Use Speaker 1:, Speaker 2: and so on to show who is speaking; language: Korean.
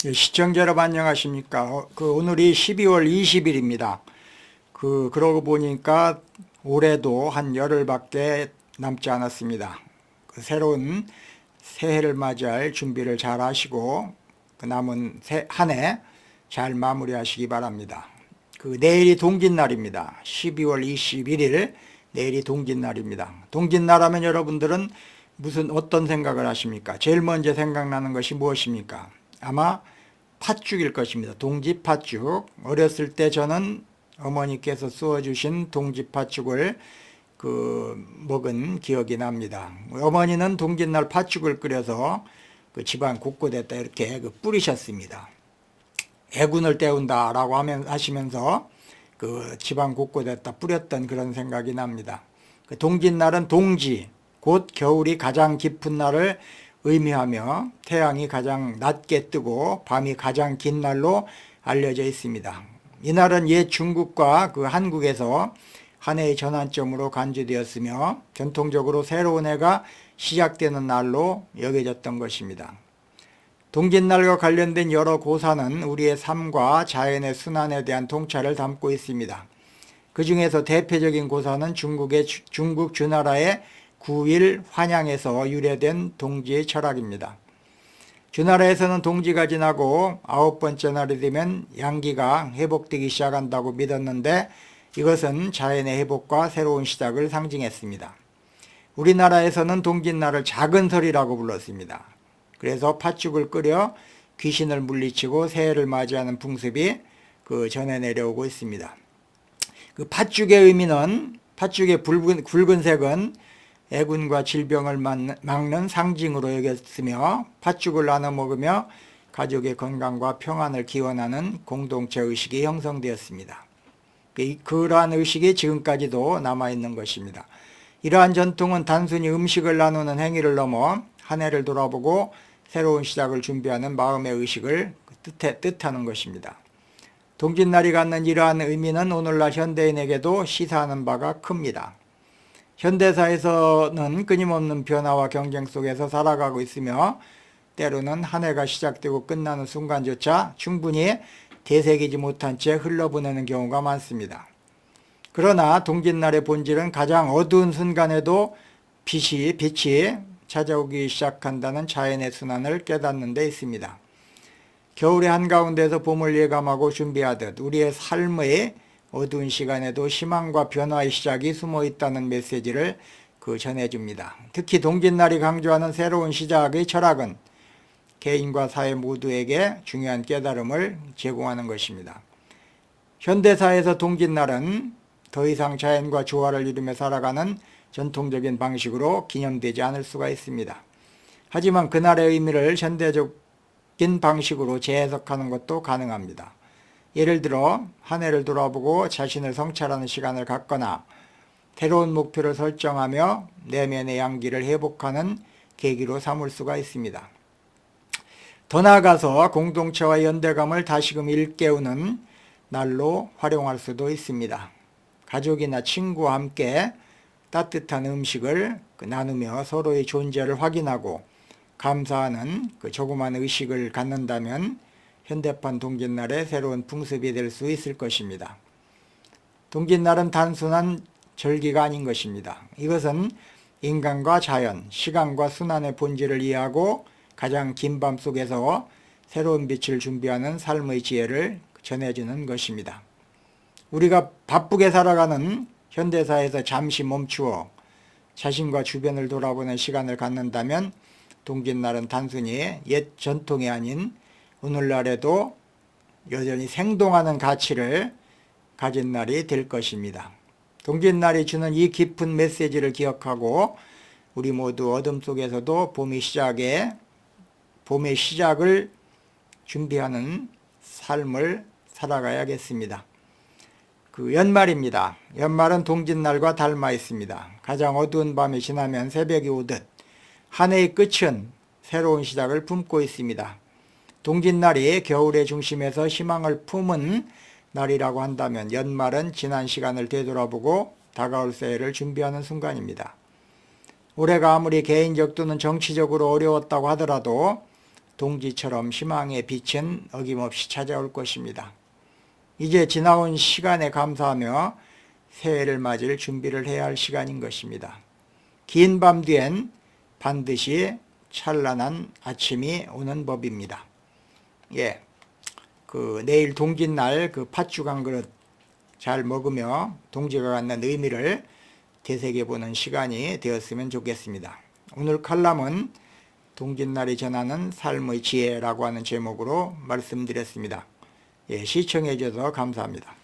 Speaker 1: 예, 시청자 여러분 안녕하십니까? 오늘이 12월 20일입니다. 그러고 보니까 올해도 한 열흘밖에 남지 않았습니다. 새로운 새해를 맞이할 준비를 잘 하시고 그 남은 한 해 잘 마무리하시기 바랍니다. 내일이 동짓날입니다. 12월 21일 내일이 동짓날입니다. 동짓날 하면 여러분들은 어떤 생각을 하십니까? 제일 먼저 생각나는 것이 무엇입니까? 아마 팥죽일 것입니다. 동지 팥죽. 어렸을 때 저는 어머니께서 쏘아주신 동지 팥죽을 먹은 기억이 납니다. 어머니는 동짓날 팥죽을 끓여서 집안 곳곳에다 이렇게 뿌리셨습니다. 애군을 때운다라고 하시면서 집안 곳곳에다 뿌렸던 그런 생각이 납니다. 동짓날은 동지, 곧 겨울이 가장 깊은 날을 의미하며 태양이 가장 낮게 뜨고 밤이 가장 긴 날로 알려져 있습니다. 이날은 옛 중국과 한국에서 한 해의 전환점으로 간주되었으며 전통적으로 새로운 해가 시작되는 날로 여겨졌던 것입니다. 동짓날과 관련된 여러 고사는 우리의 삶과 자연의 순환에 대한 통찰을 담고 있습니다. 그 중에서 대표적인 고사는 중국 주나라의 9일 환양에서 유래된 동지의 철학입니다. 주나라에서는 동지가 지나고 9번째 날이 되면 양기가 회복되기 시작한다고 믿었는데 이것은 자연의 회복과 새로운 시작을 상징했습니다. 우리나라에서는 동짓날을 작은 설이라고 불렀습니다. 그래서 팥죽을 끓여 귀신을 물리치고 새해를 맞이하는 풍습이 전해 내려오고 있습니다. 팥죽의 의미는 팥죽의 붉은색은 애군과 질병을 막는 상징으로 여겼으며 팥죽을 나눠 먹으며 가족의 건강과 평안을 기원하는 공동체 의식이 형성되었습니다. 그러한 의식이 지금까지도 남아있는 것입니다. 이러한 전통은 단순히 음식을 나누는 행위를 넘어 한 해를 돌아보고 새로운 시작을 준비하는 마음의 의식을 뜻하는 것입니다. 동짓날이 갖는 이러한 의미는 오늘날 현대인에게도 시사하는 바가 큽니다. 현대사에서는 끊임없는 변화와 경쟁 속에서 살아가고 있으며 때로는 한 해가 시작되고 끝나는 순간조차 충분히 되새기지 못한 채 흘러보내는 경우가 많습니다. 그러나 동짓날의 본질은 가장 어두운 순간에도 빛이 찾아오기 시작한다는 자연의 순환을 깨닫는 데 있습니다. 겨울의 한가운데서 봄을 예감하고 준비하듯 우리의 삶의 어두운 시간에도 희망과 변화의 시작이 숨어 있다는 메시지를 전해줍니다. 특히 동짓날이 강조하는 새로운 시작의 철학은 개인과 사회 모두에게 중요한 깨달음을 제공하는 것입니다. 현대사에서 동짓날은 더 이상 자연과 조화를 이루며 살아가는 전통적인 방식으로 기념되지 않을 수가 있습니다. 하지만 그날의 의미를 현대적인 방식으로 재해석하는 것도 가능합니다. 예를 들어 한 해를 돌아보고 자신을 성찰하는 시간을 갖거나 새로운 목표를 설정하며 내면의 양기를 회복하는 계기로 삼을 수가 있습니다. 더 나아가서 공동체와 연대감을 다시금 일깨우는 날로 활용할 수도 있습니다. 가족이나 친구와 함께 따뜻한 음식을 나누며 서로의 존재를 확인하고 감사하는 조그만 의식을 갖는다면 현대판 동짓날의 새로운 풍습이 될 수 있을 것입니다. 동짓날은 단순한 절기가 아닌 것입니다. 이것은 인간과 자연, 시간과 순환의 본질을 이해하고 가장 긴 밤 속에서 새로운 빛을 준비하는 삶의 지혜를 전해주는 것입니다. 우리가 바쁘게 살아가는 현대사에서 잠시 멈추어 자신과 주변을 돌아보는 시간을 갖는다면 동짓날은 단순히 옛 전통이 아닌 오늘날에도 여전히 생동하는 가치를 가진 날이 될 것입니다. 동짓날이 주는 이 깊은 메시지를 기억하고 우리 모두 어둠 속에서도 봄의 시작을 준비하는 삶을 살아가야겠습니다. 연말입니다. 연말은 동짓날과 닮아 있습니다. 가장 어두운 밤이 지나면 새벽이 오듯 한 해의 끝은 새로운 시작을 품고 있습니다. 동짓날이 겨울의 중심에서 희망을 품은 날이라고 한다면 연말은 지난 시간을 되돌아보고 다가올 새해를 준비하는 순간입니다. 올해가 아무리 개인적 또는 정치적으로 어려웠다고 하더라도 동지처럼 희망의 빛은 어김없이 찾아올 것입니다. 이제 지나온 시간에 감사하며 새해를 맞을 준비를 해야 할 시간인 것입니다. 긴 밤 뒤엔 반드시 찬란한 아침이 오는 법입니다. 예, 내일 동짓날 팥죽 한 그릇 잘 먹으며 동지가 갖는 의미를 되새겨보는 시간이 되었으면 좋겠습니다. 오늘 칼럼은 동짓날이 전하는 삶의 지혜라고 하는 제목으로 말씀드렸습니다. 예, 시청해 주셔서 감사합니다.